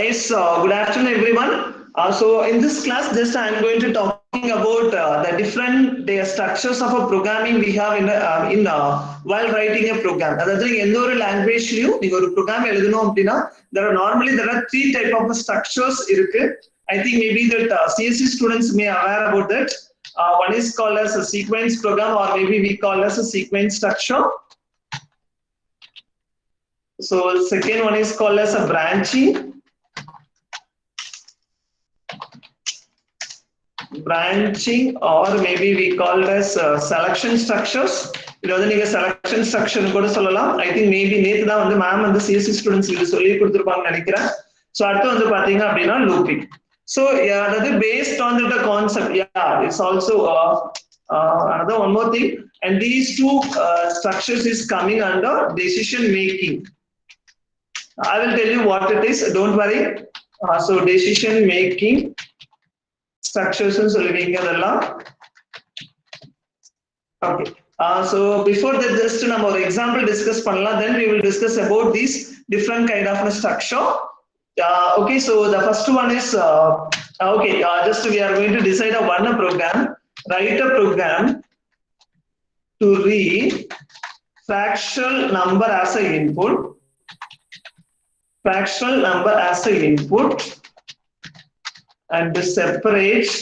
Yes, good afternoon, everyone. So in this class, just I am going to talking about the different structures of a programming we have while writing a program. அதாவது எந்த ஒரு லாங்குவேஜ்லயும் நீங்க ஒரு program எழுதணும் அப்படின்னா there are three type of structures இருக்கு. I think maybe that CSC students may aware about that. One is called as a sequence program, or maybe we call as a sequence structure. So second one is called as a branching. Or maybe we call it as selection structures. இது வந்து நீங்க selection structure கூட சொல்லலாம். I think maybe நேத்து தான் வந்து ma'am வந்து CSC students இது சொல்லி கொடுத்திருப்பாங்கன்னு நினைக்கிறேன். சோ அடுத்து வந்து பாத்தீங்க அப்படினா looping. So அதாவது based on the concept, it's also another one more thing, and these two structures is coming under decision making. I will tell you what it is, don't worry. So decision making structures and solving adella. Okay. So before that, just நம்ம ஒரு example discuss பண்ணலாம். Then we will discuss about these different kind of structure. Okay. So the first one is just we are going to decide one program. Write a program to read fractional number as an input. Fractional number as an input. And separate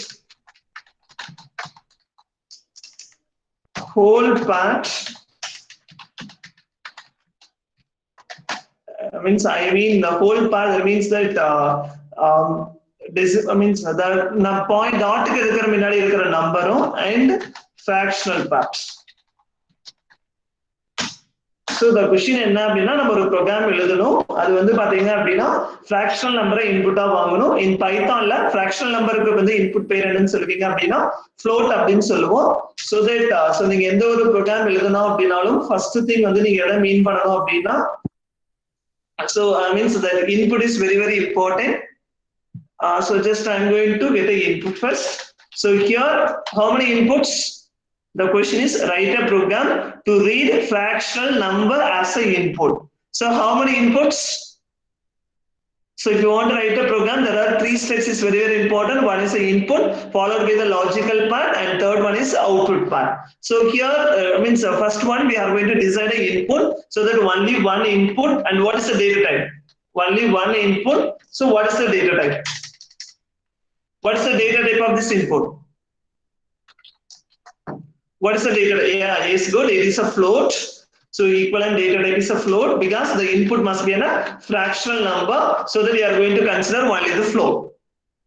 whole part. I mean the whole part. That means that this means the point dot ku irukra minadi irukra number and fractional parts. So the question என்ன அப்படினா நம்ம ஒரு program எழுதணும். அது வந்து பாத்தீங்க அப்படினா fractional number இன்புட்டா வாங்கணும். in pythonல fractional numberக்கு வந்து இன்புட் பேர் என்னன்னு சொல்லுவீங்க அப்படினா float அப்படினு சொல்லுவோம். so that so நீங்க எந்த ஒரு ப்ரோக்ராம் எழுதணும் அப்படினாலும் first thing வந்து நீங்க எதை மீன் பண்ணனும் அப்படினா so means that input is very very important. So just I'm going to get the input first. So here how many inputs? The question is write a program to read fractional number as an input. So how many inputs? So if you want to write a program, there are three steps is very very important. One is the input, followed by the logical part, and third one is output part. So here means first one we are going to decide an input, so that only one input. And what is the data type? Only one input. So what is the data type? What is the data type of this input? What is the data? Yeah, it's good. It is a float. So equivalent data type is a float because the input must be a fractional number. So that we are going to consider only the float.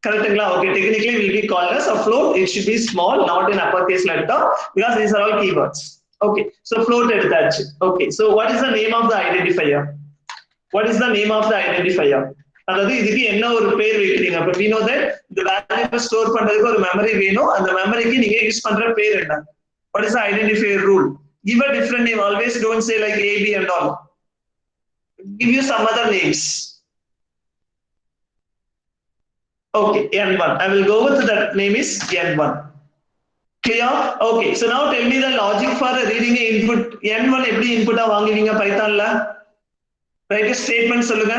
Correct? Okay. Technically, will be called as a float. It should be small, not in uppercase letter, because these are all keywords. Okay. So float at that. Okay. So what is the name of the identifier? What is the name of the identifier? அதாவது இதுக்கு என்ன ஒரு பேர் வைக்கிறீங்க? அப்ப we know that the value store பண்றதுக்கு ஒரு memory வேணும். அந்த மெமரிக்கு நீங்க யூஸ் பண்ற பேர் என்ன? What is the identifier rule? Give a different name. Always don't say like A, B and all. Give you some other names. Okay, N1. I will go with that name is N1. Clear? Okay, so now tell me the logic for reading a input. N1 எப்படி input வாங்குவீங்க பைத்தான்ல? Write a statement சொல்லுங்க.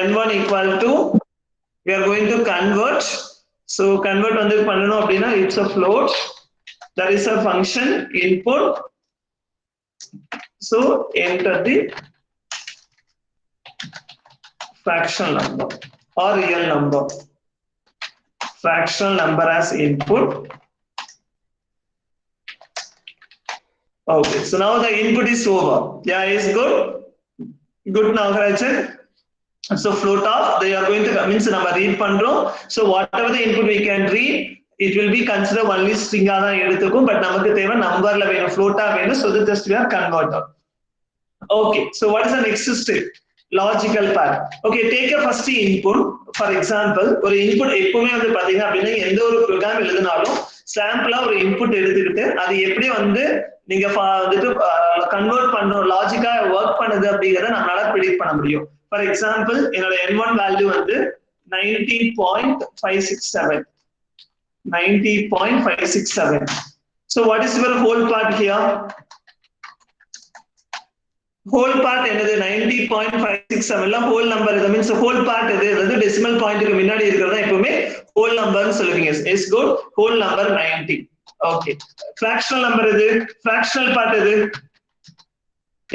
N1 equal to, we are going to convert. So convert வந்து பண்ணனும் அப்படினா it's a float. There is a function input. So enter the fractional number or real number. Fractional number as input. Okay, so now the input is over. Yeah, is good. Good now, Rachel. So float off. They are going to means நம்ம read பண்றோம். So whatever the input we can read, it will be considered only string ஆ தான் எடுத்துக்கும். But நமக்கு தேவை நம்பர்ல வேணும், float ஆ வேணும். So that just we are converter. Okay. So what is the next step? Logical part. Okay. Take a first input. For example, ஒரு input எப்பவுமே வந்து பாத்தீங்க அப்படின்னா எந்த ஒரு ப்ரோக்ராம் எழுதினாலும் சாம்பிளா ஒரு இன்புட் எடுத்துக்கிட்டு அது எப்படி வந்து நீங்க வந்துட்டு கன்வெர்ட் பண்றோம் லாஜிக்கா ஒர்க் பண்ணுது அப்படிங்கறத நம்மளால ப்ரெடிக்ட் பண்ண முடியும். For example, என்னோட N1 value வந்து 90.567. 90.567. So what is your whole part here? whole part என்னது 90.567 ல whole number இது means whole part இது வந்து decimal pointக்கு முன்னாடி இருக்குறத எப்பவுமே whole number னு சொல்லுவீங்க. is good. whole number 90. okay. fractional number இது fractional part இது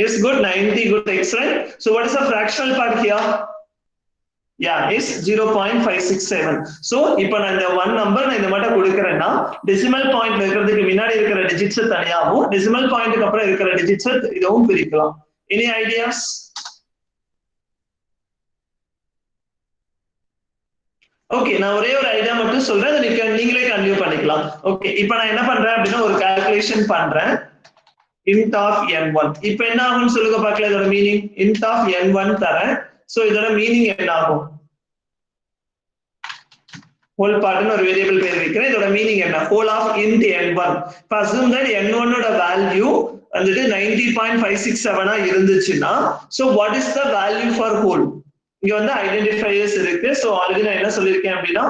is good. 90 good, excellent. So what is the fractional part here? Yeah, is 0.567. So இப்போ நான் இந்த one number நான் இந்த மட்டும் கொடுக்கிறேன்னா decimal point இருக்கிறதுக்கு முன்னாடி இருக்கிற digits தனியாவும் decimal pointக்கு அப்புறம் இருக்கிற digits இதுவும் பிரிக்கலாம். Any ideas? ஓகே, நான் ஒரே ஒரு ஐடியா மட்டும் சொல்றேன், நீங்களே கன்டினியூ பண்ணிக்கலாம். ஓகே, இப்போ நான் என்ன பண்றேன் அப்படின்னா ஒரு கால்குலேஷன் பண்றேன். int of n1. இப்போ என்ன ஆகும்னு சொல்லுங்க பார்க்கலாம் இதோட மீனிங். int of n1 தரேன். சோ இதோட மீனிங் என்ன ஆகும்? whole part னு ஒரு வேரியபிள் பேர் வைக்கிறேன். இதோட மீனிங் என்ன? whole of int n1. assume that n1 ஓட வேல்யூ வந்துட்டு 90.567 ஆ இருந்துச்சுன்னா so what is the value for whole? இங்க வந்து ஐடென்டிஃபையர்ஸ் இருக்கு. சோ ஆல்ரெடி நான் என்ன சொல்லிருக்கேன் அப்படின்னா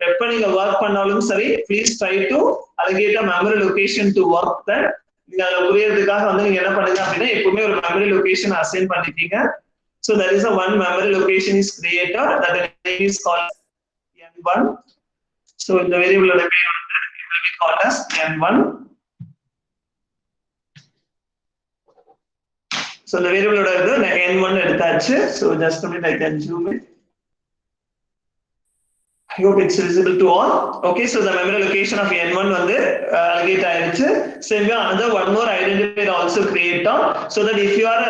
எப்ப நீங்க வர்க் பண்ணாலும் சரி please try to allocate a memory location to work that. நீங்க அதை புரியறதுக்காக வந்து நீங்க என்ன பண்ணுங்க அப்படின்னா எப்பவுமே ஒரு மெமரி லொகேஷன் அசைன் பண்ணிக்கீங்க. So there is a one memory location is created that the name is called n1. So in the variable oda name will be called as n1. So the variable oda n1 எடுத்தாச்சு. So just a minute I can zoom it. I hope it's visible to all. Okay, so the memory location of n1 வந்து allocate ஆயிருச்சு. Same way another one more identifier also create on so that if you are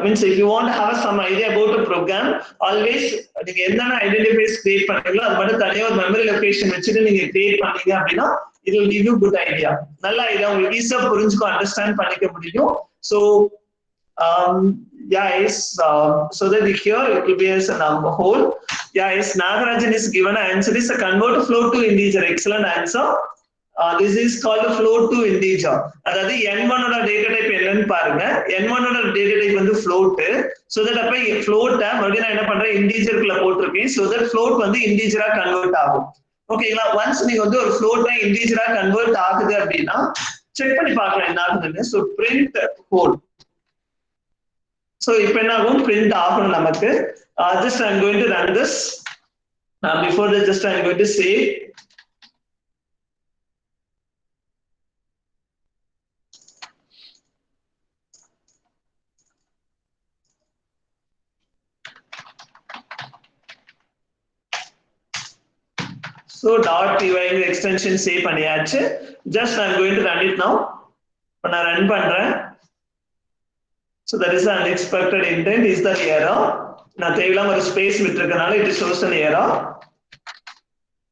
means if you want to have some idea about a program always நீங்க என்னென்ன identifiers create பண்றீங்களோ அது மட்டும் தனியா ஒரு memory location வச்சிட்டு நீங்க create பண்ணீங்க அப்படின்னா it will give you good idea. நல்ல ஐடியா உங்களுக்கு ஈஸியா புரிஞ்சுக்க அண்டர்ஸ்டாண்ட் பண்ணிக்க முடியும். So yeah, is so that here it will be as a number whole. Yeah, is Nagarajan is given an answer is a convert float to integer. Excellent answer. This is called a float to integer. அதாவது n1 ஓட data type என்னன்னு பாருங்க. n1 ஓட data type வந்து float. So that அப்ப float மறுபடியும் நான் என்ன பண்றேன் integer குள்ள போட்டுருக்கேன். So that float வந்து integer ஆ convert ஆகும். ஓகேங்களா? once நீங்க வந்து ஒரு float ஆ integer ஆ convert ஆகுது அப்படின்னா செக் பண்ணி பார்க்கலாம் என்ன ஆகுதுன்னு. So print whole. So if என்ன ஆகும் print ஆகும் நமக்கு. Just I'm going to run this. Before that just I'm going to say so .py extension save பண்ணியாச்சு. Just I'm going to run it now. இப்ப நான் run பண்றேன். So that is the unexpected intent is the error. நான் தேவையில்லாம ஒரு space விட்டுருக்கனால it shows an error.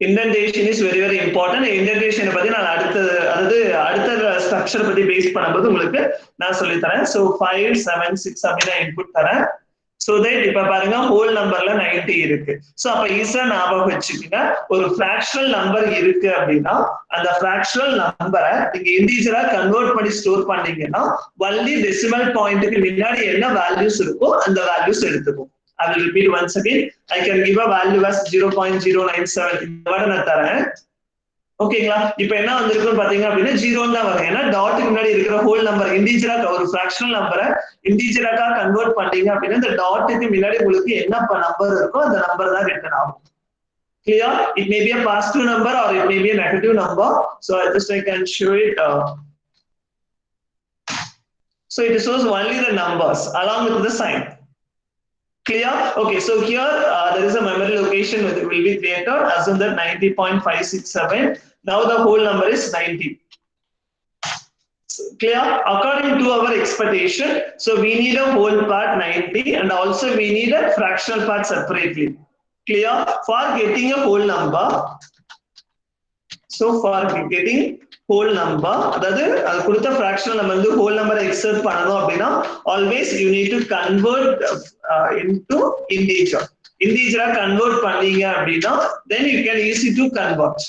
Indentation is very very important. Indentation பத்தி நான் அடுத்த ஸ்ட்ரக்சர் பத்தி பேஸ் பண்ணும்போது உங்களுக்கு நான் சொல்லி தரேன். So 5 7 6 அப்படி நான் இன்புட் தரேன். So that இப்ப பாருங்க whole numberல 90 இருக்கு. So அப்ப ஈஸியா ஞாபகம் வச்சுக்கோங்க ஒரு fractional number இருக்கு அப்படின்னா அந்த fractional நம்பரை நீங்க இன்டிஜரா கன்வெர்ட் பண்ணி ஸ்டோர் பண்ணீங்கன்னா only decimal pointக்கு முன்னாடி என்ன வேல்யூஸ் இருக்கோ அந்த வேல்யூஸ் எடுத்துக்கும். I will repeat once again. I can give a value as 0.097 இந்த மாதிரி நான் தரேன். ஓகேங்களா? இப்போ என்ன வந்திருக்குன்னு பாத்தீங்க அப்படின்னா 0 தான் வரும். ஏன்னா டாட்டுக்கு முன்னாடி இருக்கிற ஹோல் நம்பர் இன்டிஜரா ஒரு ஃபிராக்ஷனல் நம்பரை இன்டிஜராக்கா கன்வெர்ட் பண்ணீங்க அப்படின்னா இந்த டாட்டுக்கு முன்னாடி உங்களுக்கு என்ன நம்பர் இருக்கோ அந்த நம்பர் தான் ரிட்டர்ன் ஆகும். Clear? It may be a positive number or it may be a negative number. So I can show it. So it shows only the numbers along with the sign. Clear? Okay, so here there is a memory location that will be created. Assume that 90.567. Now the whole number is 90. So, clear? According to our expectation, so we need a whole part 90 and also we need a fractional part separately. Clear? For getting a whole number, so for getting whole number, அதாவது அது கொடுத்த fractional நம்ம வந்து whole number exert பண்ணனும் அப்படினா always you need to convert into integer. Integer convert பண்ணீங்க அப்படினா then you can easy to convert.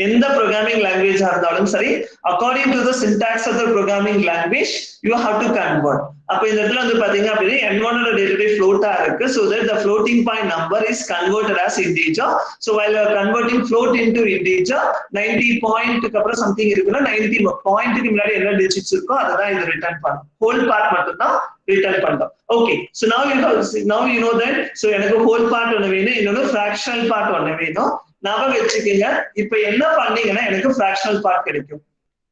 எந்த programming language இருந்தாலும் சரி according to the syntax of the programming language you have to convert. அப்ப இந்த இடத்துல வந்து பாத்தீங்க அப்படினா n1 ஓட data type float ஆ இருக்கு. So that the floating point number is converted as integer. So while you are converting float into integer 90 point க்கு அப்புறம் something இருக்குன்னா 90 point க்கு முன்னாடி என்ன digits இருக்கோ அத தான் இது ரிட்டர்ன் பண்ணும். whole part மட்டும் தான் return பண்றோம். Okay, so now you know that. So எனக்கு whole part ஒண்ணு வேணும், இன்னொன்னு fractional part ஒண்ணு வேணும். ஞாபகம் வச்சுக்கீங்க. இப்போ என்ன பண்ணீங்கன்னா எனக்கு fractional part கிடைக்கும்.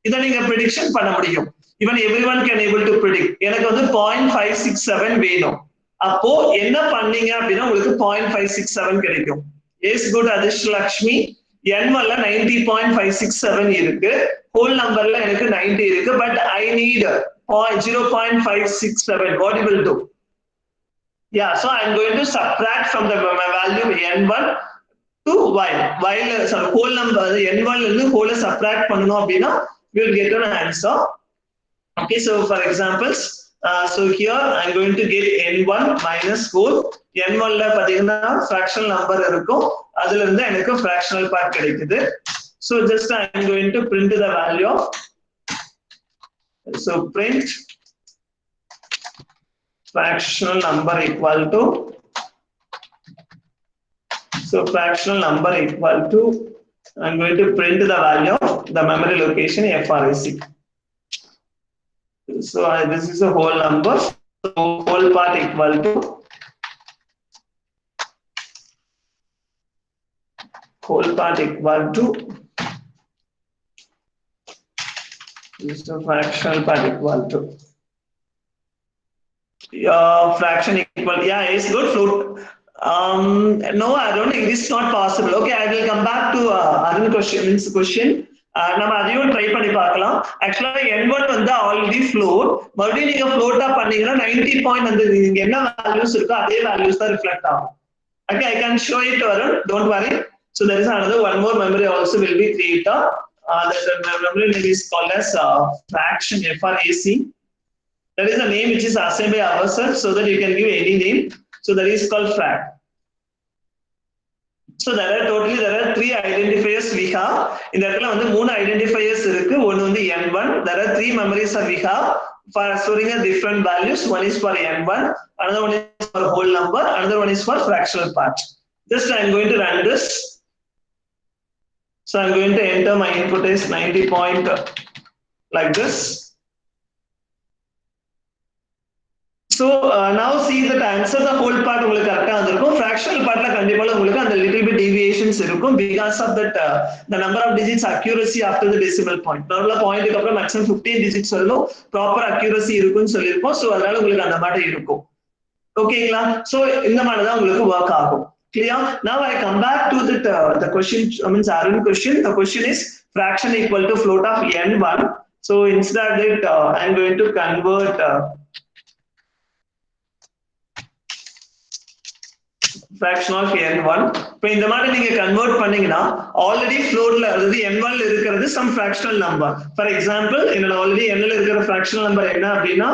இதை நீங்க prediction பண்ண முடியும். Even everyone can able to predict. எனக்கு வந்து 0.567 வேணும். அப்போ என்ன பண்ணீங்க அப்படின்னா உங்களுக்கு 0.567 கிடைக்கும். Yes, good Adish Lakshmi. N1 ல 90.567 இருக்கு. Whole numberல எனக்கு 90 இருக்கு. But I need 0.567. What you will do? Yeah, so I'm going to subtract from the value N1 to while sorry, whole number N1 இருந்து whole subtract பண்ணனும் அப்படினா we will get an answer. Okay, so for examples, so here I'm going to get N1 minus whole. N1 ல பாத்தீங்கன்னா fractional number இருக்கும், அதுல இருந்து எனக்கு fractional part கிடைக்குது. So just I'm going to print the value of, so print fractional number equal to, so fractional number equal to, I'm going to print the value of the memory location FRAC. So this is a whole number, so whole part equal to, whole part equal to, this is the fractional part equal to, fraction equal, yeah, it's good float. No, I don't think this is not possible. Okay, I will come back to Arun question. நம்ம அதையும் try பண்ணி பார்க்கலாம். ஆக்சுவலா N1 வந்து already float, மறுபடியும் நீங்க floater பண்ணீங்கன்னா 90 point வந்து நீங்க என்ன வேல்யூஸ் இருக்கோ அதே வேல்யூஸ் தான் ரிஃப்ளெக்ட் ஆகும். Okay, I can show it, Arun, don't worry. So there is another one more memory also will be created. That memory name is called as fraction FRAC. That is the name which is assigned by ourselves, so that you can give any name. So that is called frac. So there are 3 identifiers we have. In that வந்து 3 identifiers இருக்கு. ஒன்னு வந்து N1. There are 3 memories we have for storing a different values. One is for N1, another one is for whole number, another one is for fractional part. Just I'm going to run this. So I'm going to enter my input is 90 point like this. So now see that answer the whole part உங்களுக்கு கரெக்ட்டா வந்திருக்கும். fractional partல கண்டிப்பா உங்களுக்கு அந்த little bit deviations இருக்கும் because of that the number of digits accuracy after the decimal point. நார்மலா பாயிண்ட்க்கு அப்புறம் maximum 15 digits வரணும் proper accuracy இருக்குன்னு சொல்லிருப்போம். சோ அதனால உங்களுக்கு அந்த மாதிரி இருக்கும். ஓகேங்களா? சோ இந்த மாதிரி தான் உங்களுக்கு வர்க் ஆகும். Clear? Now I come back to the question, I mean Arun question. The question is fraction equal to float of N1. So instead that I'm going to convert fraction of N1. இப்போ இந்த மாதிரி நீங்க convert பண்ணீங்கன்னா already ஃப்ளோட்ல அதாவது N1 ல இருக்கிறது some fractional number. For example, என்னோட already N ல இருக்கிற fractional number என்ன அப்படின்னா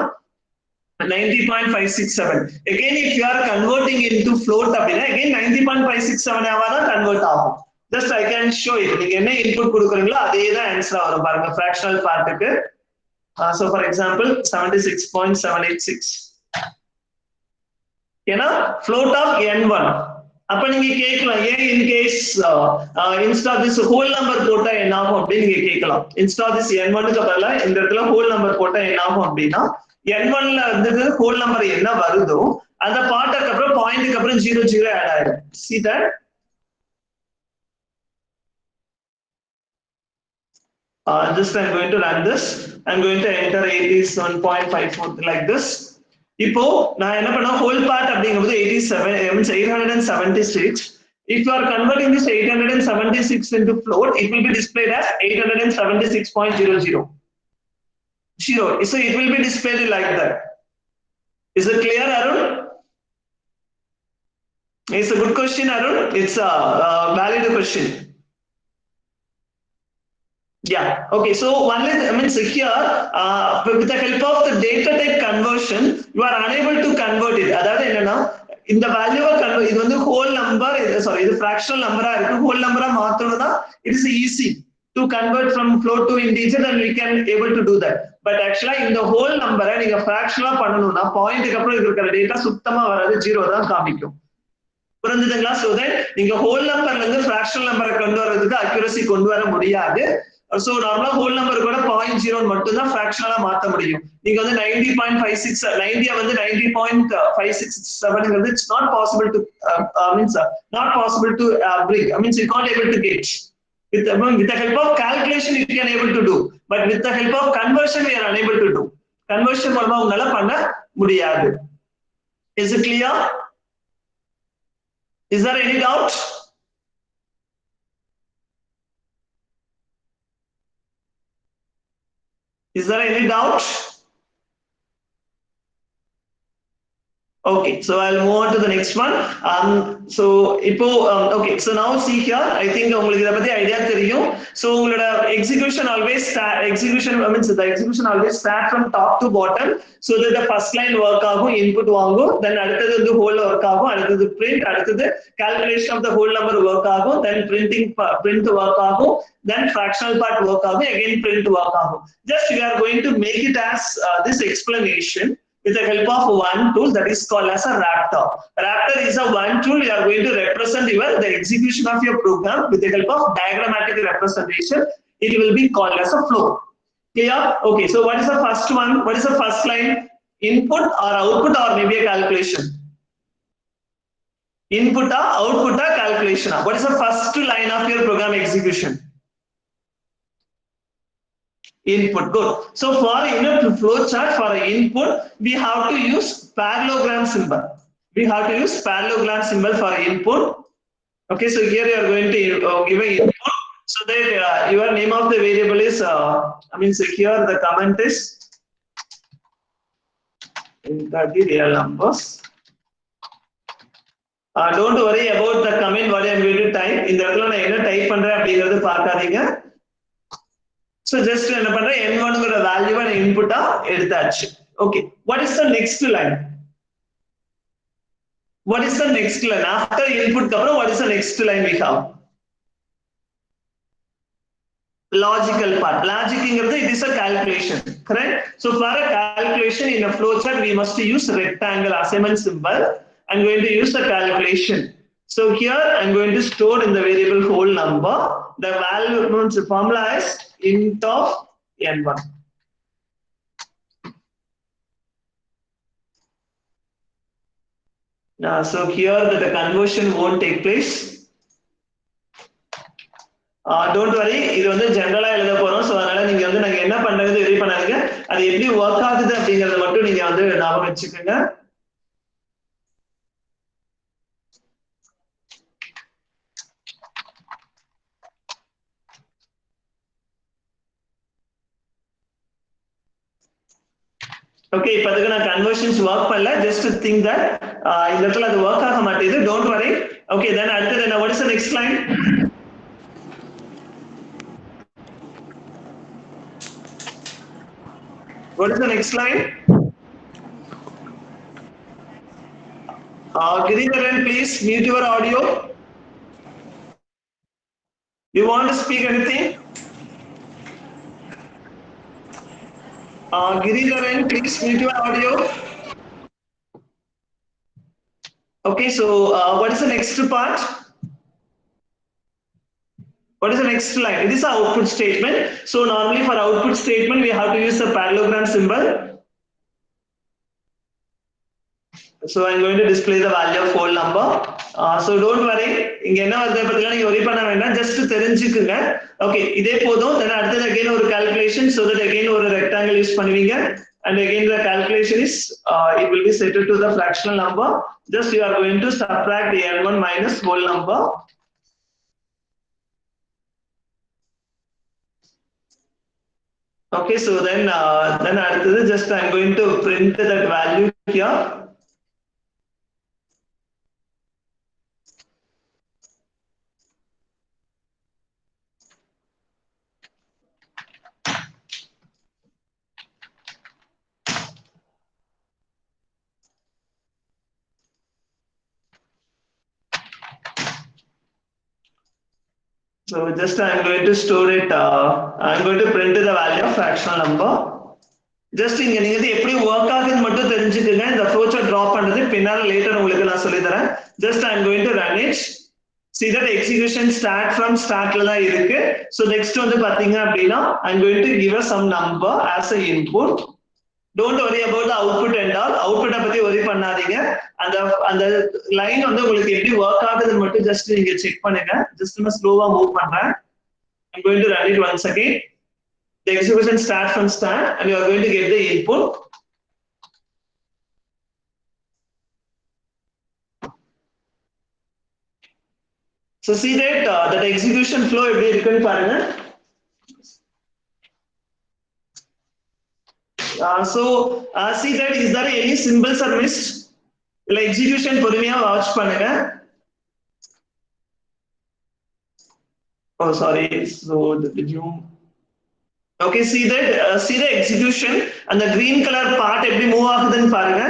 90.567. Again, if you are converting into float அப்படின்னா again 90.567 ஆவா தான் கன்வெர்ட் ஆகும். Just I can show it. நீங்க என்ன இன்புட் கொடுக்குறீங்களோ அதே தான் ஆன்சர் வரும் பாருங்க fractional பார்ட்டுக்கு. So for example 76.786. ஏன்னா float of N1. அப்ப நீங்க கேட்கலாம் ஏன் in case instead of this whole number போட்டா என்ன ஆகும் அப்படி நீங்க கேட்கலாம். instead of this N1 க்கு பதிலா இந்த இடத்துல whole number போட்டா என்ன ஆகும் அப்படின்னா N1 ல வந்து whole number என்ன வருதோ அந்த பார்ட்டுக்கு அப்புறம் பாயிண்ட்க்கு அப்புறம் 00 ஆட் ஆயிடும். See that? Just I'm going to run this. I'm going to enter 87.54 like this. இப்போ நான் என்ன பண்ணா whole part அப்படிங்கிறது 876. If you are converting this 876 into float, it will be displayed as 876.00. So it will be displayed like that. Is it clear, Arun? It's a good question, Arun. It's a valid question. Yeah. Okay. So one is, I mean, so here with the help of the data type conversion, you are unable to convert it. That is, in the value of convert, இது வந்து whole number, sorry, இது fractional number இருக்கு. Whole number மாத்தணும்னா it is easy to convert from float to integer, and we can able to do that. But actually இந்த whole number நீங்க fractional பண்ணனும்னா பாயிண்ட்க்கு அப்புறம் இருக்கிற data சுத்தமா வராது, 0 தான் காமிக்கும். புரிஞ்சுதுங்களா? So that நீங்க whole numberல இருந்து fractional number கொண்டு வரதுக்கு accuracy கொண்டு வர முடியாது. சோ நார்மலா ஹோல் நம்பர் கூட 0.0 மட்டும் தான் ஃபிராக்ஷனலா மாத்த முடியும். நீங்க வந்து 90.56 90 வந்து 90.567ங்கிறது it's not possible to means not possible to bring. I mean you can't able to get with the help of calculation you can able to do, but with the help of conversion we are unable to do. Conversion மூலமா உங்களால பண்ண முடியாது. Is it clear? Is there any doubt? Is there any doubt? Okay, so I'll move on to the next one. So okay, so now see here, I think உங்களுக்கு இத பத்தி idea தெரியும். So உங்களோட execution always means the execution always start from top to bottom, so that the first line work ஆகும், input வாங்கும், then அடுத்தது வந்து whole work ஆகும், அடுத்தது print, அடுத்தது calculation of the whole number work ஆகும், then print work ஆகும், then fractional part work ஆகும், again print work ஆகும். Just we are going to make it as this explanation with the help of one tool that is called as a Raptor. Raptor is a one tool we are going to represent the execution of your program with the help of diagrammatic representation. It will be called as a flow. Clear? Okay, so what is the first one? What is the first line? Input or output or maybe a calculation? Input or output or calculation? What is the first line of your program execution? Input. Good. So for flow chart, for input we have to use parallelogram symbol. We have to use parallelogram symbol for input. Okay, so here you are going to give a input, so that your name of the variable is so here the comment is enter the real numbers. Don't worry about the comment what I am going to type. இந்த இடத்துல நான் என்ன type பண்றேன் அப்படிங்கறது பார்க்காதீங்க. So just என்ன பண்றேன் n1ங்கற வேல்யூவை நான் இன்புட்டா எடுத்தாச்சு. Okay, what is the next line? What is the next line after input க்கு அப்புறம் what is the next line we have? Logical part. Logicங்கிறது it is a calculation, correct? So for a calculation in a flow chart we must use rectangle assignment symbol. I'm going to use the calculation. So here I'm going to store in the variable whole number. The value means the formula is int of n1. Now, so here the conversion won't take place. Don't worry, இது வந்து ஜெனரலா எழுத போறோம். So அதனால நீங்க வந்து நாங்க என்ன பண்றது வெரி பண்ணாதீங்க. அது எப்படி வர்க் ஆகுது அப்படிங்கறத மட்டும் நீங்க வந்து ஞாபகம் வச்சுக்கோங்க. Okay, இப்போ அதுக்கு நான் conversions work பண்ணல, just to think that இந்த இடத்துல அது work ஆக மாட்டேங்குது. Don't worry. Okay, then அடுத்தது என்ன? What is the next line? What is the next line? Giridharan, please mute your audio. You want to speak anything? Giridharan, please mute your audio. Okay, so what is the next part? What is the next line? It is an output statement. So normally for output statement we have to use the parallelogram symbol. So I'm going to display the value of whole number. So don't worry, இங்க என்ன வருது பத்திலாம் நீங்க worry பண்ண வேண்டாம், just தெரிஞ்சுக்குங்க. Okay, இதே போதும். Then அடுத்து again ஒரு calculation, so that again ஒரு rectangle யூஸ் பண்ணுவீங்க, and again the calculation is it will be set to the fractional number. Just you are going to subtract the n1 minus whole number. Okay, so then அடுத்தது just I'm going to print that value here. So just I'm going to store it, I'm going to print the value of fractional number. Just இங்க நீங்க இது எப்படி work ஆகுது மட்டும் தெரிஞ்சுக்கங்க. இந்த flow chart drop பண்றது பின்னால later உங்களுக்கு நான் சொல்லி தரேன். Just I'm going to run it. See that execution start from start la irukku. So next வந்து பாத்தீங்க அப்படினா I'm going to give us some number as an input. Don't worry about the output and all. Output பத்தி worry பண்ணாதீங்க. அந்த line வந்து உங்களுக்கு எப்படி work ஆகுதுன்னு மட்டும் ஜஸ்ட் நீங்க செக் பண்ணுங்க. ஜஸ்ட் நான் ஸ்லோவா மூவ் பண்றேன். I'm going to run it once again. The execution start from start and you are going to get the input. So see that execution flow எப்படி இருக்குன்னு பாருங்க. See that is there any symbols are missed? இல்ல execution பொறுமையா watch பண்ணுங்க. Oh sorry, so the zoom. Okay, see the execution and the green color part எப்படி move ஆகுதுன்னு பாருங்க.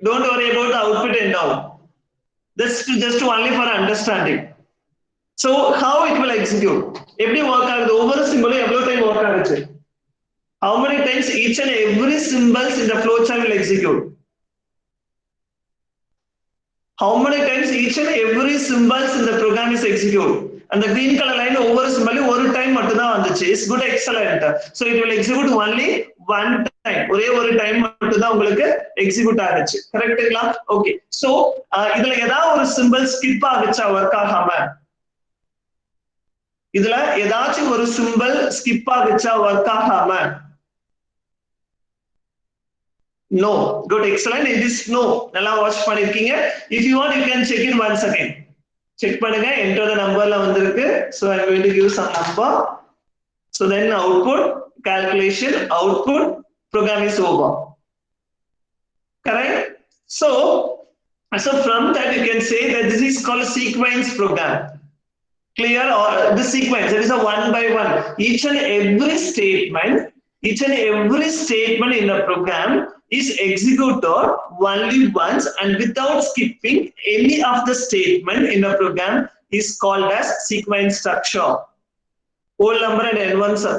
Don't worry about the output and all. That's just only for understanding. So how it will execute? எப்படி work ஆகுது? ஒவ்வொரு சிம்பலும் எவ்வளவு time work ஆகுது? How many times each and every symbols in the flowchart will execute? How many times each and every symbols in the program is execute? And the green color line ஒவ்வொரு சிம்பலும் ஒரு time மட்டும் தான் வந்துச்சு. Is good, excellent. So it will execute only one time. ஒரே ஒரு time மட்டும் தான் உங்களுக்கு எக்ஸிக்யூட் ஆகுச்சு. கரெக்ட்டுங்களா? ஓகே. சோ இதுல ஏதாவது ஒரு சிம்பல் ஸ்கிப் ஆகுச்சா வர்க் ஆகாம? இதுல ஏதாச்சும் ஒரு சிம்பல் ஸ்கிப் ஆகுச்சா வர்க் ஆகாம? No. Good, excellent. It is no. நல்லா வாட்ச் பண்ணிருக்கீங்க. If you want you can check it once again. Check பண்ணுங்க. Enter the numberல வந்திருக்கு. So I'm going to give some number. So then output, calculation, output, program is over. Correct? So from that you can say that this is called a sequence program. Clear? Or the sequence, that is a one by one. Each and every statement in the program is executed only once and without skipping any of the statement in the program is called as sequence structure. Whole number and N1 sir.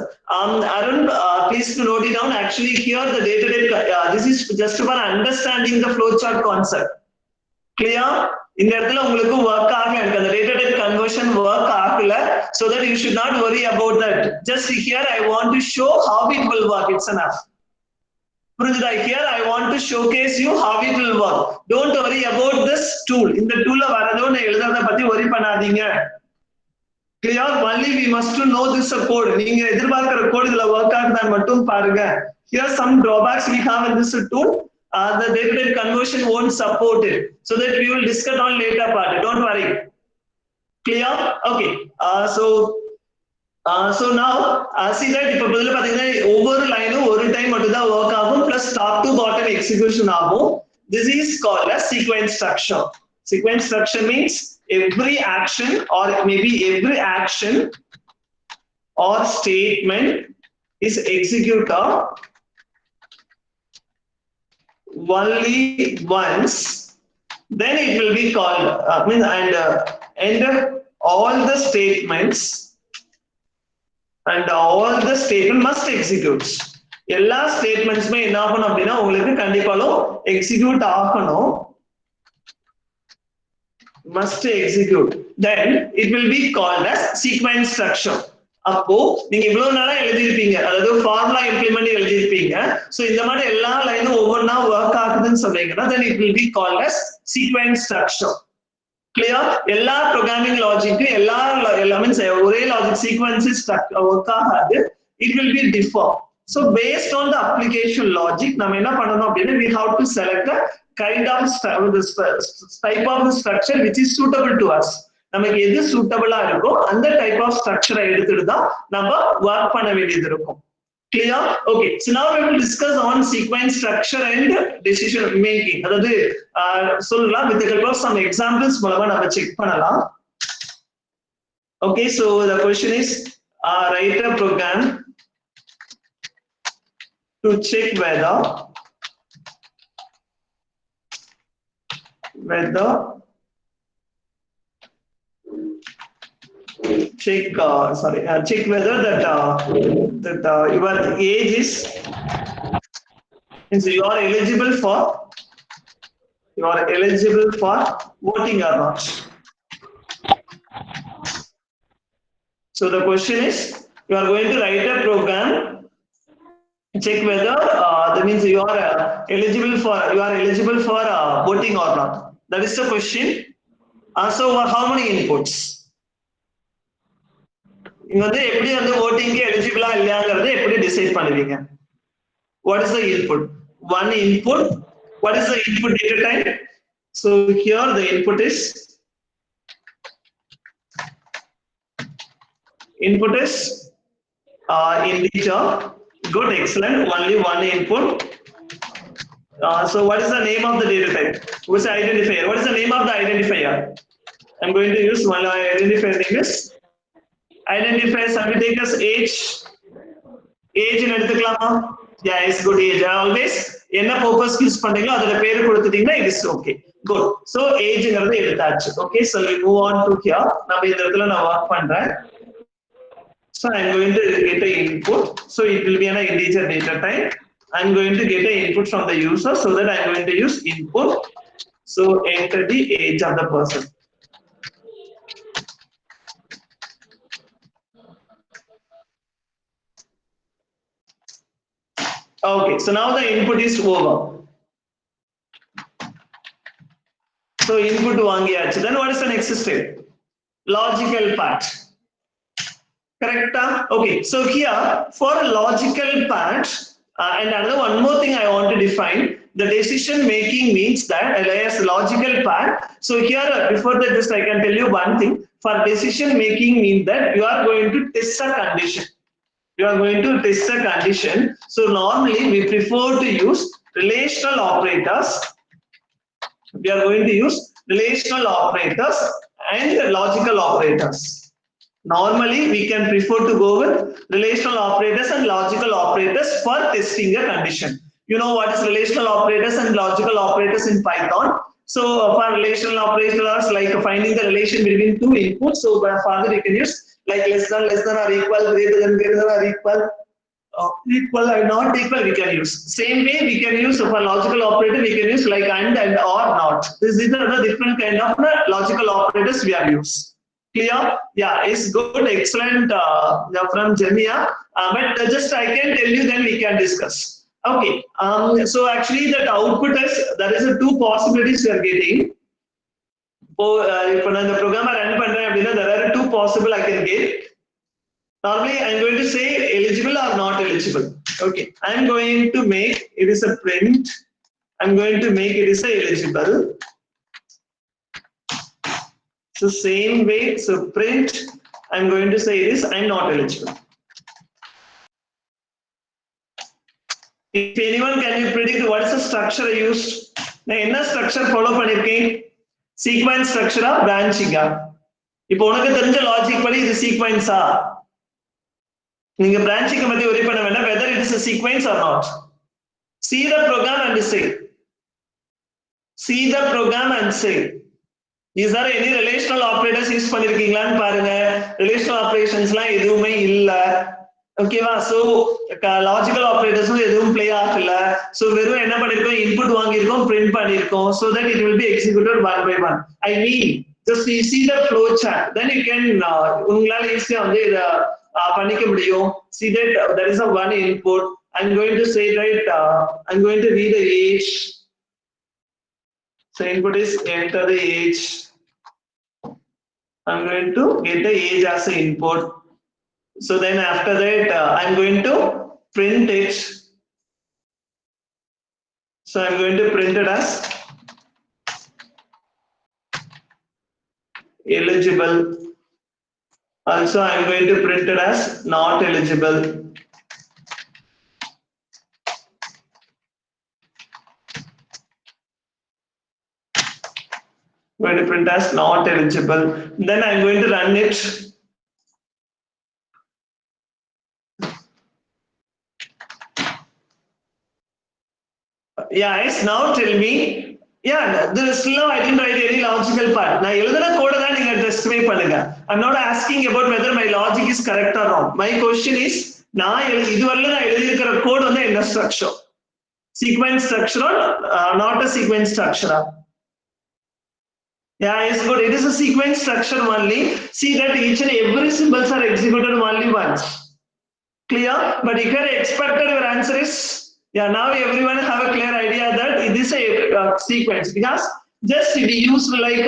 Arun, please to note it down. Actually here the data this is just for understanding the flowchart concept. Clear? இந்த இடத்துல உங்களுக்கு work ஆகல, அந்த data type conversion work ஆகல, so that you should not worry about that. Just here I want to show how it will work. It's enough. புரிஞ்சுதா? Here I want to showcase you how it will work. Don't worry about this tool. இந்த tool வரதோ நான் எழுதுறத பத்தி worry பண்ணாதீங்க. Clear? Only we must to know this code. நீங்க எதிர்பார்க்கிற code இதுல work ஆகுதான்னு மட்டும் பாருங்க. Here some drawbacks we have in this tool. The data type conversion won't support it, so that we will discuss on later part. Don't worry. Clear? Okay. So now see that இப்ப பதில பாத்தீங்கன்னா ஒவ்வொரு லைனும் ஒரு time மட்டும் தான் work ஆகும், plus top to bottom execution ஆகும். This is called as sequence structure. Sequence structure means every action or maybe every action or statement is executed only once, then it will be called and all the statements must execute. எல்லா ஸ்டேட்மெண்ட்ஸ்மே என்ன ஆகணும் அப்படின்னா உங்களுக்கு கண்டிப்பாலும் execute ஆகணும். Must execute. Then it will be called as sequence structure. அப்போ நீங்க இவ்வளவு நாளா எழுதிருப்பீங்க, அதாவது ஃபார்முலா இம்ப்ளிமெண்ட் எழுதிருப்பீங்க. சோ இந்த மாதிரி எல்லா லைனும் ஒவ்வொன்னா ஒர்க் ஆகுதுன்னு சொல்றீங்கன்னா then it will be called as sequence structure. Clear? எல்லா ப்ரோக்ராமிங் லாஜிக் எல்லாமே ஒரே லாஜிக் சீக்வென்ஸ் ஒர்க் ஆகாது. It will be differ. So based on the application logic நம்ம என்ன பண்ணணும் அப்படின்னா we have to select a kind of type of structure which is suitable to us. நமக்கு எது சூட்டபிளா இருக்கோ அந்த டைப் ஆஃப் ஸ்ட்ரக்சரை எடுத்துட்டு தான் நம்ம ஒர்க் பண்ண வேண்டியது இருக்கும். Clear? Okay. So now we will discuss on sequence structure and decision making. அதாவது சொல்லலாம் with the help of some examples மூலமா நம்ம செக் பண்ணலாம். Okay, so the question is write a program to check whether check whether that your age is means you are eligible for you are eligible for voting or not. So the question is, you are going to write a program, check whether that means you are eligible for voting or not. That is the question. So how many inputs? இங்க வந்து எப்படி வந்து votingக்கு எலிஜிபிளா இல்லையாங்கறத எப்படி decide பண்ணுவீங்க? What is the input? One input. What is the input data type? So here the input is integer. Good, excellent. Only one input. So what is the name of the data type? What's the identifier? What is the name of the identifier? I'm going to use one identifier name is identifier. Shall we take as age? Age in எடுத்துக்கலாமா? Yeah, it's good age. Always என்ன purpose use பண்றீங்களோ அதோட பேரு கொடுத்துட்டீங்கன்னா it is okay. Good. So ageங்கிறது எடுத்தாச்சு. Okay, so we move on to here. நான் இந்த இடத்துல நான் work பண்றேன். So I'm going to get an input. So it will be an integer data type. I'm going to get an input from the user, so that I'm going to use input. So enter the age of the person. Okay, so now the input is over. So input vaangiyachu. Then what is the next step? Logical part. Correct? Okay, so here for logical part, and another one more thing I want to define, the decision making means that as logical part. So here before that, just I can tell you one thing. For decision making means that you are going to test a condition. You are going to test a condition. So normally we prefer to use relational operators. We are going to use relational operators and logical operators. Normally, we can prefer to go with relational operators and logical operators for testing a condition. You know what is relational operators and logical operators in Python? So for relational operators, like finding the relation between two inputs. So for that, you can use like less than or equal, greater than or equal, equal or not equal. We can use same way. We can use for logical operator. We can use like and or not. These are the different kind of logical operators we are used. Clear? Yeah, it's good, excellent from Jamia. But just I can tell you, then we can discuss. Okay. So actually, that output is there is two possibilities we are getting. If the programmer run there are two possible I can get. Normally, I'm going to say eligible or not eligible. Okay. I'm going to make it is a print. I'm going to make it is a eligible. So same way, so print, I'm going to say this, I'm not eligible. If anyone can you predict what is the structure I used? Now, what structure follow pannirken? Sequence structure or branching? Ipo unakku therinja logic padi idu sequence ah. Neenga branching patti worry panna vendam whether it is a sequence or not. See the program and say. See the program and say. Is there any relational operators use பண்ணிருக்கீங்களான்னு பாருங்க. Relational operationsலாம் எதுவுமே இல்ல. ஓகேவா? So logical operators எதுவும் play ஆகல. So வெறும் என்ன பண்ணிருக்கோம்? Input வாங்கிருக்கோம், print பண்ணிருக்கோம். So that it will be executed one by one. I mean, just you see the flow chart. Then you can உங்களால ஈஸியா வந்து இத பண்ணிக்க முடியும். See that there is a one input. I'm going to say right. I'm going to read the age. So input is enter the age. I'm going to get the age as an input. So then after that, I'm going to print it. So I'm going to print it as eligible. Also, I'm going to print it as not eligible. Going to print as not eligible. Then I'm going to run it. Yeah, it's now tell me. Yeah, there is still I didn't write any logical part. Now, எழுதுன code தான் நீங்க testify பண்ணுங்க. I'm not asking about whether my logic is correct or wrong. My question is, நான் இதுவரையில நான் எழுதியிருக்கிற code வந்து என்ன structure? Sequence structure or not a sequence structure? Yeah, it's good. It is a sequence structure only. See that each and every symbols are executed only once. Clear? But if you are expected, your answer is, yeah, now everyone have a clear idea that it is a sequence, because just we use like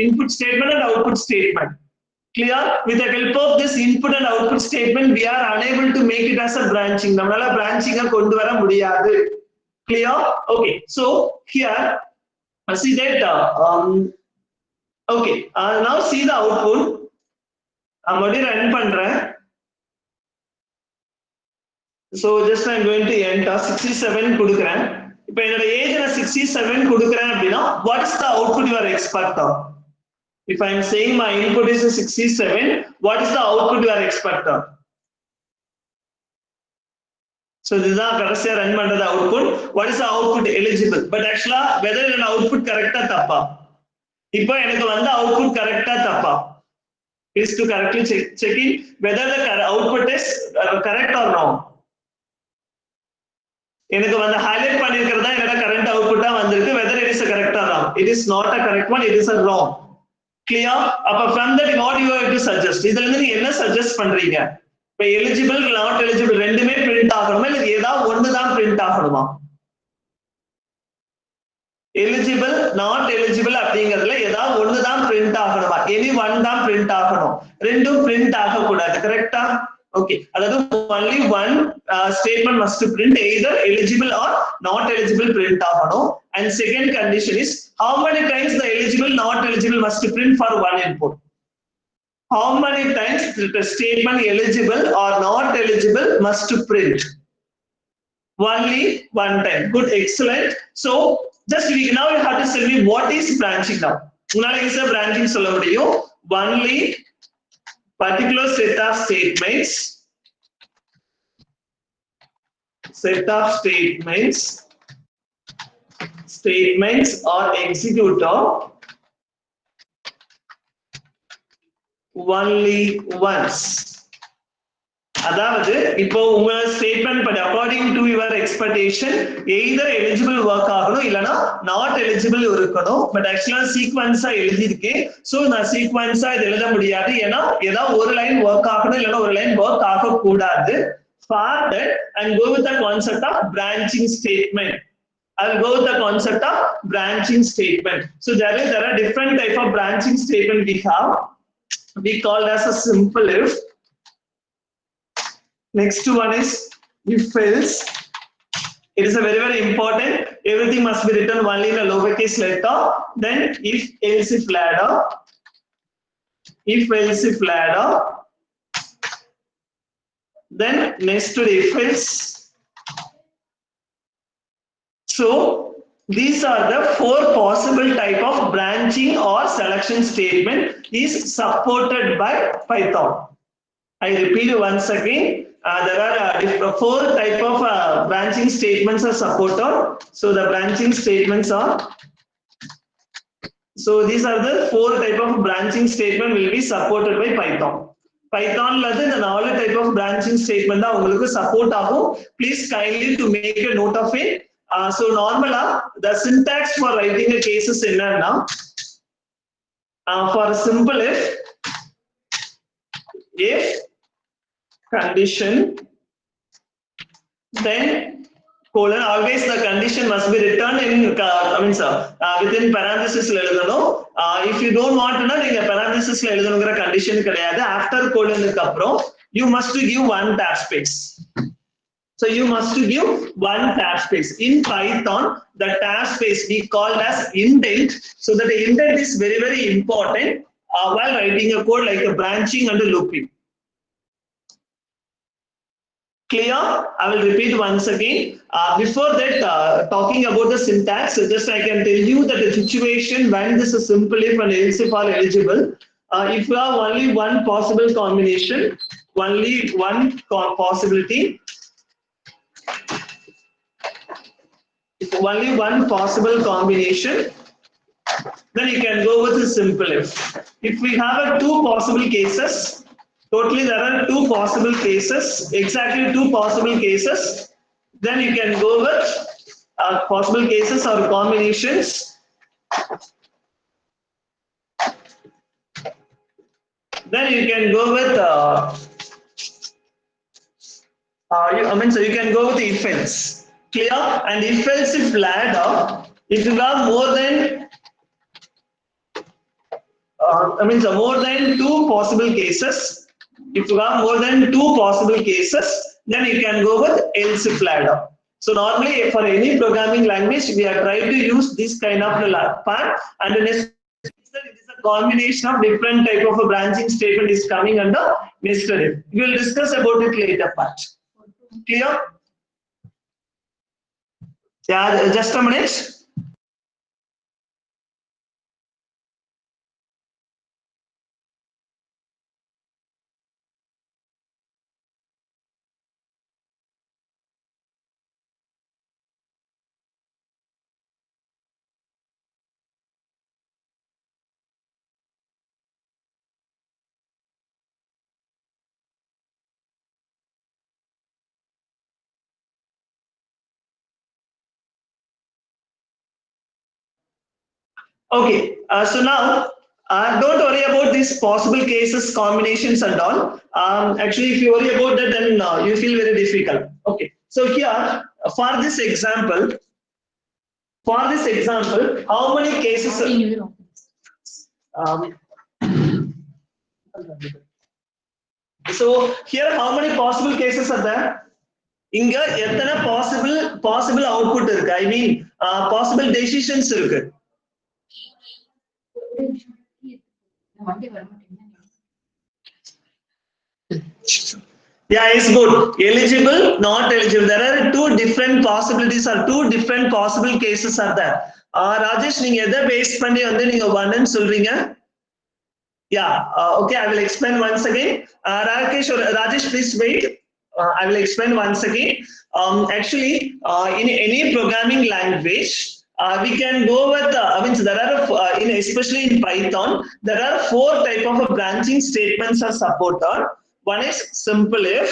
input statement and output statement. Clear? With the help of this input and output statement, we are unable to make it as a branching. Nammala branching kondu vara mudiyadhu. Clear? Okay. So here, see that. Okay. Now see the output. I'm already run pandren. So just I'm going to enter 67 kudukuren. If I age is 67 kudukuren appadina, what is the output you are expecting? If I am saying my input is 67, what is the output you are expecting? So this is the run under the output. What is the output eligible? But actually, whether an output correct or tappa. If I am the output correct or tappa, is to correctly checking whether the output is correct or wrong. எனக்கு வந்து highlight பண்ணிருக்கிறதா என்னோட current output வந்திருக்கு, whether it is a correct or wrong. It is not a correct one, it is a wrong. Clear? அப்ப from that what you have to suggest? இதுல இருந்து நீங்க என்ன suggest பண்றீங்க? இப்ப eligible not eligible ரெண்டுமே print ஆகணுமா இல்ல ஏதாவது ஒன்னு தான் print ஆகணுமா? eligible not eligible அப்படிங்கிறதுல ஏதாவது ஒன்னு தான் print ஆகணுமா? any one தான் print ஆகணும். ரெண்டும் print ஆக கூடாது. கரெக்ட்டா? Okay, only one statement must print either eligible or not eligible print ஆகணும். And second condition is how many times the eligible not eligible must print for one input. How many times the statement eligible or not eligible must print? Only one time. Good, excellent. So just now you have to tell me what is branching now. உங்களால ஈஸியா branching சொல்ல முடியும். Only particular set of statements are executed only once. அதாவது இப்போ உங்க statement படி according to your expectation either eligible work ஆகணும் இல்லனா not eligible இருக்கணும். பட் ஆக்சுவலா சீக்வென்ஸா எழுதி இருக்கேன். சோ நான் சீக்வென்ஸா இது எழுத முடியாது. ஏன்னா ஏதாவது ஒரு லைன் வர்க் ஆகணும் இல்லனா ஒரு லைன் வர்க் ஆக கூடாது. For that and go with the concept of branching statement. I'll go with the concept of branching statement. So there are different type of branching statement we have. We call as a simple if. Next one is if else. It is a very important. Everything must be written only in a lowercase letter. Then if else if ladder. If else if ladder. Then next to the if else. So these are the four possible type of branching or selection statement is supported by Python. I repeat once again. There are four type of branching statements are supported. So the branching statements are. So these are the four type of branching statement will be supported by Python. Python la the நாலு type of branching statement தான் உங்களுக்கு support ஆகும். Please kindly to make a note of it. So normally the syntax for writing a cases என்னன்னா for simple if condition then colon, always the condition must be written in within parenthesis la எழுதணும். If you don't want to know நீங்க parenthesis la எழுதணும்ங்கற condition கிடையாது. After colon க்கு அப்புறம் you must give one tab space. So you must give one tab space. In Python the tab space we called as indent. So that the indent is very important while writing a code like a branching and a looping. Clear? I will repeat once again. Before that, talking about the syntax, just I can tell you that the situation when this is simple if and else if are eligible. If you have only one possible combination, only one possibility. If only one possible combination, then you can go with the simple if. If we have two possible cases. Totally there are two possible cases, exactly two possible cases. Then you can go with possible cases or combinations. then you can go with so you can go with if else. Clear? And if else if ladder, if you have more than more than two possible cases. If you have more than two possible cases, then you can go with else if ladder. So normally for any programming language, we are trying to use this kind of part, and then it is a combination of different type of a branching statement is coming under nested if. We will discuss about it later part. Clear? Yeah, just a minute. Okay, so now don't worry about these possible cases, combinations and all. Actually, if you worry about that, then you feel very difficult. Okay, so here for this example, how many cases? So here, how many possible cases are there? இங்க எத்தனை possible output இருக்கு? I mean, possible decisions இருக்கு. Yeah, it's good. Eligible, not eligible. There are two different possibilities or two different possible cases are there. Rajesh, நீங்க எதை base பண்ணி வந்து நீங்க ஒன்னு சொல்றீங்க? Yeah, okay, I will explain once again. Rajesh, please wait. I will explain once again. Actually, in any programming language, we can go with there are especially in Python, there are four type of branching statements are supported. One is simple if,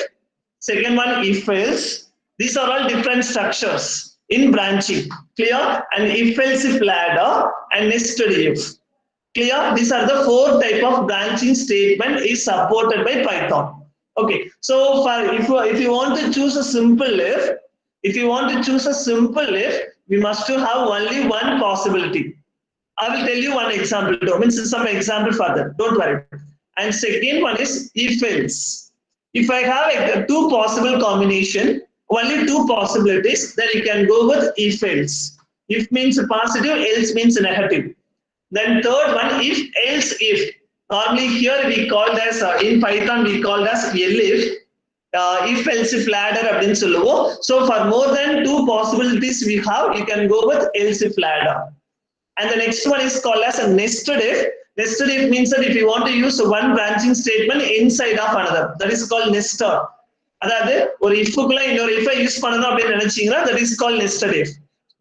second one if else. These are all different structures in branching. Clear? And if else if ladder and nested if. Clear? These are the four type of branching statement is supported by Python. Okay, so if you want to choose a simple if, we must have only one possibility. I will tell you one example. Means some example further. Don't worry. And second one is if else. If I have two possible combination, only two possibilities, then you can go with if else. If means positive, else means negative. Then third one, if else if. Normally here we called as in Python we called as elif. If else if ladder அப்படினு சொல்லுவோம். So for more than two possibilities we have, you can go with else if ladder. And the next one is called as a nested if. Nested if means that if you want to use one branching statement inside of another, that is called nested. அதாவது ஒரு ifக்குள்ள இன்னொரு if use பண்ணனும் அப்படி நினைச்சீங்கன்னா that is called nested if.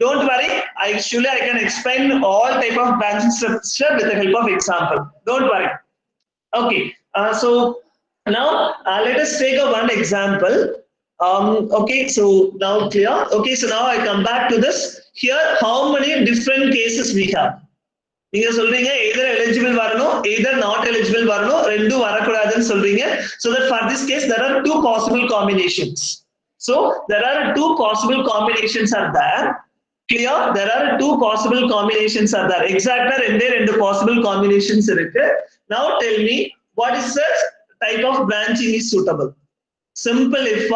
Don't worry, I can explain all type of branching structure with the help of example. Don't worry. Okay, so now let us take one example. Okay, so now clear. Okay, so now I come back to this. Here, how many different cases we have? நீங்க சொல்றீங்க either eligible வரணும், either not eligible வரணும், ரெண்டும் வரக்கூடாதுன்னு சொல்றீங்க. So that for this case there are two possible combinations. So there are two possible combinations are there. Clear? There are two possible combinations are there. Exactly ரெண்டு possible combinations இருக்கு. Now tell me, what is the type of branching is suitable? Simple if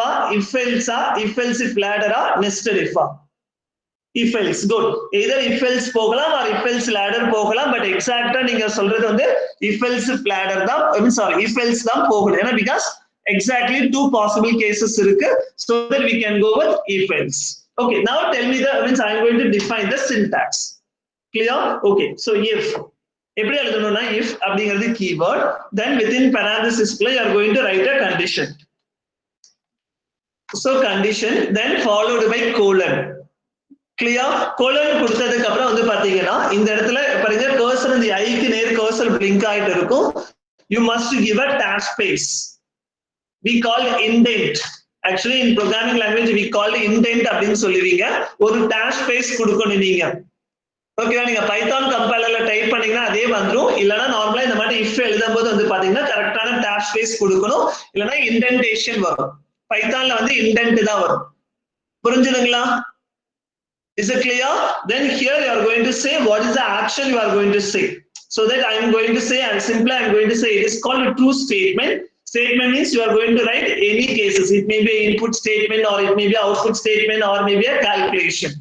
else if ladder nested if. If else, good. Either if else போகலாம் or if else ladder போகலாம், but exactly நீங்க சொல்றது வந்து if else if ladder தான், if else தான் போகணும். ஏன்னா because exactly two possible cases இருக்கு, so that we can go with if else. Okay, now tell me I'm going to define the syntax. Clear? Okay, so if எப்படி எழுதணும்னா if அப்படிங்கிறது keyword, then within parenthesis you are going to write a condition. So condition, then followed by colon. Clear? Colon கொடுத்ததுக்கு அப்புறம் வந்து பாத்தீங்கன்னா இந்த இடத்துல பாருங்க cursor இந்த I க்கு நேர் cursor blink ஆயிட்டு இருக்கும். You must give a tab space. We call indent. Actually in programming language we call indent அப்படின்னு சொல்லுவீங்க. ஒரு tab space கொடுக்கணும் நீங்க. ஓகேவா? நீங்க பைத்தான் கம்பைலர்ல டைப் பண்ணீங்கன்னா அதே வந்துரும். இல்லனா நார்மலா இந்த மாதிரி if எழுதும்போது வந்து பாத்தீங்கன்னா கரெக்டான டாப் ஸ்பேஸ் கொடுக்கணும். இல்லனா இண்டென்டேஷன் வரும். பைத்தான்ல வந்து இண்டென்ட் தான் வரும். புரிஞ்சுதுங்களா? Is it clear? Then here you are going to say what is the action you are going to say. So that I am going to say, and simply I am going to say it is called a true statement. Statement means you are going to write any cases. It may be an input statement or it may be output statement or maybe a calculation.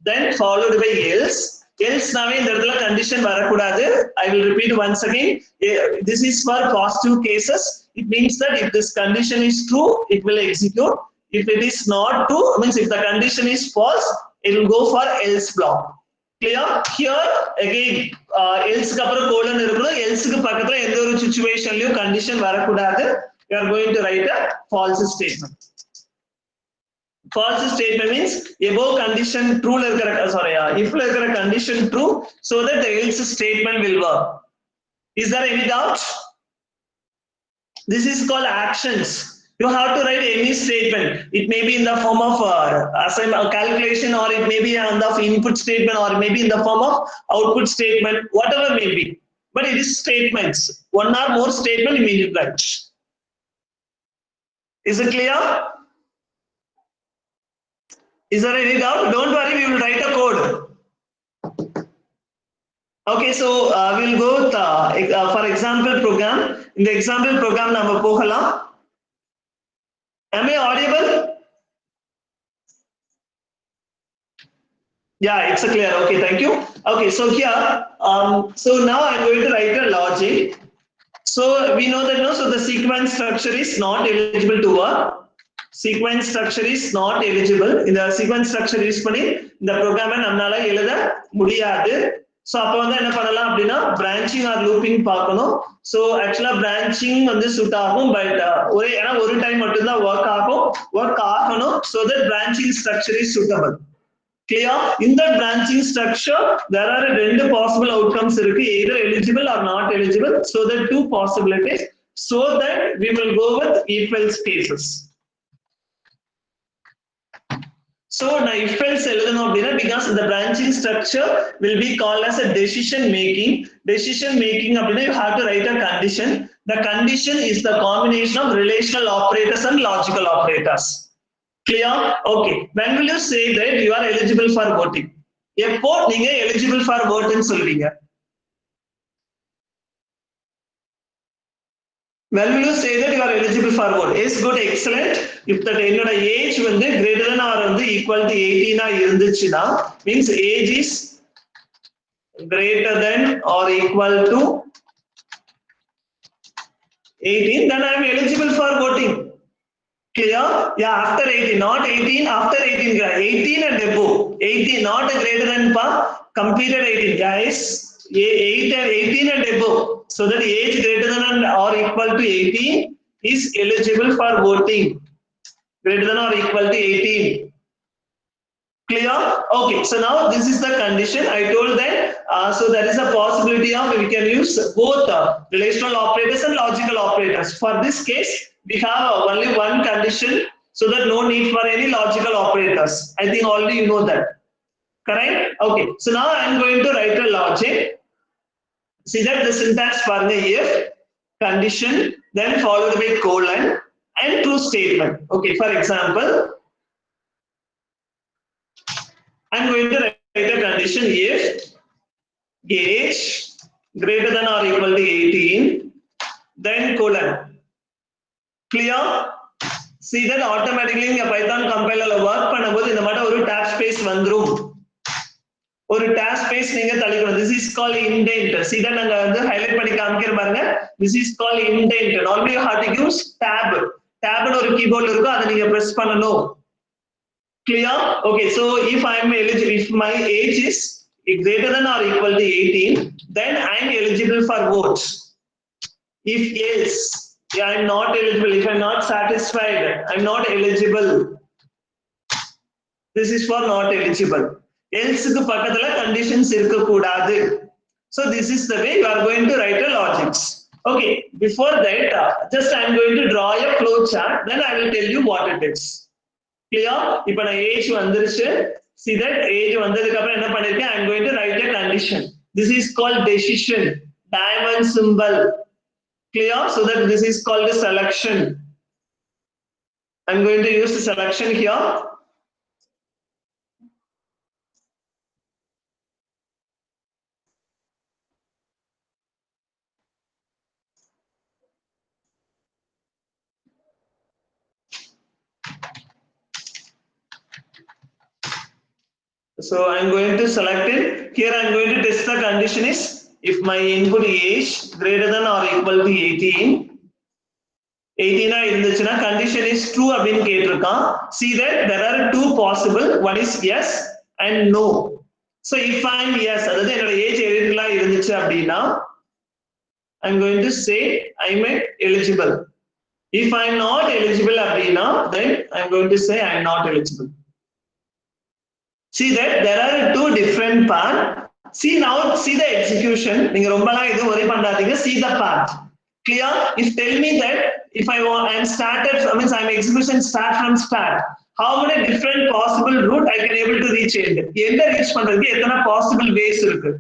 Then followed by else. Else நாவே இந்த இடத்துல condition வரக்கூடாது. I will repeat once again. This is for positive cases. It means that if this condition is true, it will execute. If it is not true, means if the condition is false, it will go for else block. Clear? Here again else க்கு அப்புறம் colon இருக்கணும். else க்கு பக்கத்துல எந்த ஒரு situationலயும் condition வரக்கூடாது. You are going to write a false statement. False statement means above condition true la irukra, sorry, if la irukra condition true, so that the else statement will work. Is there any doubt? This is called actions. You have to write any statement. It may be in the form of calculation, or it may be in the input statement, or maybe in the form of output statement, whatever may be. But it is statements. One or more statement you need to write. Is it clear? Is there any doubt? Don't worry, we will write a code. Okay, so we'll go with for example program. In the example program நம்ம போகலாம். Am I audible? Yeah, it's clear. Okay, thank you. Okay, so here, so now I'm going to write a logic. So we know that no, so the sequence structure is not eligible to work. Sequence structure is not eligible. இந்த sequence structure use பண்ணி இந்த ப்ரோக்ராமை நம்மளால எழுத முடியாது. So அப்போ வந்து என்ன பண்ணலாம் அப்படின்னா பிரான்ச்சிங் ஆர் லூப்பிங் பார்க்கணும். ஸோ ஆக்சுவலா பிரான்ச்சிங் வந்து சூட் ஆகும், பட் ஏன்னா ஒரு டைம் மட்டும்தான் ஒர்க் ஆகணும். So that branching structure is suitable. Clear? இந்த பிரான்ச்சிங் ஸ்ட்ரக்சர் there are ரெண்டு பாசிபிள் அவுட்கம்ஸ் இருக்கு, either eligible or not eligible. So that two possibilities, so that we will go with if else cases. So now if else எழுதணும் அப்படின்னா because the branching structure will be called as a decision making. Decision making அப்படின்னா you have to write a condition. The condition is the combination of relational operators and logical operators. Clear? Okay. When will you say that you are eligible for voting? எப்போ நீங்க eligible for voting சொல்வீங்க? When will you say that you are eligible for vote? Is good, excellent. If that என்னோட age வந்து greater than or வந்து equal to 18 இருந்துச்சுன்னா, means age is greater than or equal to 18, then I am eligible for voting. Clear? Yeah, after 18, not 18, after 18, 18 and above. 18, not greater than completed 18, guys. 18 and above. So that age greater than or equal to 18 is eligible for voting. Greater than or equal to 18. Clear? Okay, so now this is the condition. I told that, so there is a possibility of we can use both relational operators and logical operators. For this case, we have only one condition, so that no need for any logical operators. I think already you know that. Correct? Okay, so now I am going to write a logic. See that the syntax for the if condition, then followed by colon and true statement. Okay, for example, I'm going to write a condition if age greater than or equal to 18, then colon. Clear? See that automatically in Python compiler work பண்ணும்போது இந்த மாதிரி ஒரு tab space வந்துரும். ஒரு tab space நீங்க தள்ளிக்கணும். This is called indent. See that நாங்க வந்து highlight பண்ணி காமிக்கிற பாருங்க. This is called indent. Normally you have to use tab. Tab னு ஒரு கீபோர்ட்ல இருக்கும், அதை நீங்க பிரஸ் பண்ணணும். Clear? Okay, so if I am eligible, if my age is greater than or equal to 18, then I am eligible for votes. If else, I am not eligible. If I am not satisfied, I am not eligible. This is for not eligible. Else க்கு பக்கத்துல conditions இருக்க கூடாது. So this is the way you are going to write a logics. Okay, before that, just I am going to draw a flow chart. Then I will tell you what it is. Clear? இப்போ நான் age வந்துருச்சு. See that age வந்ததுக்கு அப்புறம் என்ன பண்ணிருக்கேன்? I'm going to write a condition. This is called decision. Diamond symbol. Clear? So that this is called the selection. I'm going to use the selection here. So I'm going to select it. Here I'm going to test the condition is if my input age greater than or equal to 18. 18 இருந்துச்சுன்னா condition is true அப்படின்னு கேட்டிருக்கான். See that there are two possible. One is yes and no. So if I'm yes, அதாவது என்னோட age 18 இருந்துச்சு அப்படின்னா I'm going to say I'm eligible. If I'm not eligible அப்படின்னா then I'm going to say I'm not eligible. See that there are two different paths. See now, see the execution. நீங்க ரொம்பலாம் இது worry பண்ணாதீங்க. See the path. Clear? If tell me that if I'm started, means I'm execution start from start. How many different possible route I can able to reach end? எந்த reach பண்றதுக்கு எத்தனை possible ways இருக்கு?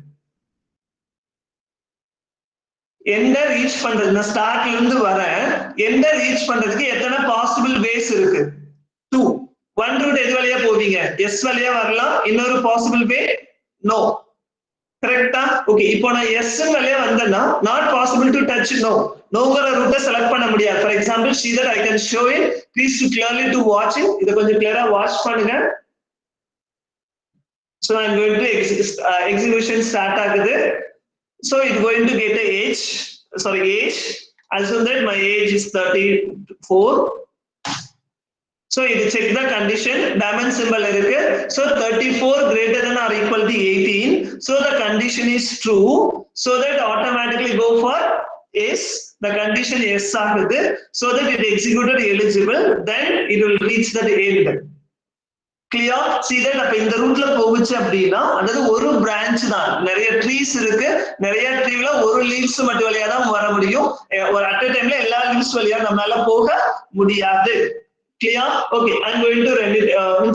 எந்த reach பண்றது நான் ஸ்டார்ட்ல இருந்து வரேன். எந்த reach பண்றதுக்கு எத்தனை possible ways இருக்கு? 2. One route எது வழியா போவீங்க? S வழியா வரலாம். இன்னொரு possible way? No. கரெக்ட்டா? ஓகே, இப்போ நான் S வழியா வந்தேன்னா not possible to touch no. நோங்கற ரூட்டை செலக்ட் பண்ண முடியாது. For example, see that I can show it. Please to clearly to watch it. இத கொஞ்சம் clear-ஆ watch பண்ணுங்க. So I'm going to execution start ஆகுது. So it's going to get a age. Assume that my age is 34. So you check the condition, diamond symbol irukku. So 34 greater than or equal to 18. So the condition is true. So that automatically go for yes. The condition yes agudhu. So that it executed eligible. Then it will reach the end. Clear? See that அப்ப இந்த ரூட்ல போகுச்சு அப்படின்னா அதாவது ஒரு branch தான். நிறைய trees இருக்கு. நிறைய ட்ரீல ஒரு லீவ்ஸ் மட்டும் வழியா தான் வர முடியும். ஒரு அட் a டைம்ல எல்லா லீவ்ஸ் வழியா நம்மளால போக முடியாது. Clear? Okay, I'm going to run it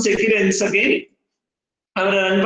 check it once again. I'm going to run